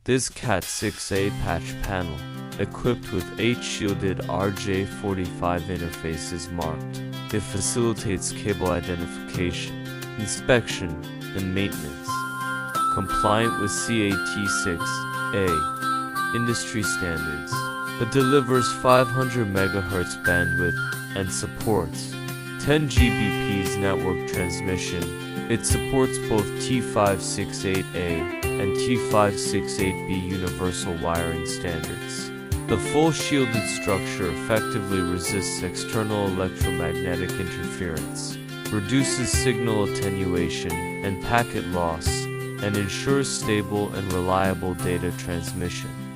This Cat6A patch panel, equipped with 8 shielded RJ45 interfaces marked. It facilitates cable identification, inspection, and maintenance. Compliant with Cat6A industry standards. It delivers 500 MHz bandwidth and supports 10 Gbps network transmission. It supports both T568A and T568B universal wiring standards. The full shielded structure effectively resists external electromagnetic interference, reduces signal attenuation and packet loss, and ensures stable and reliable data transmission.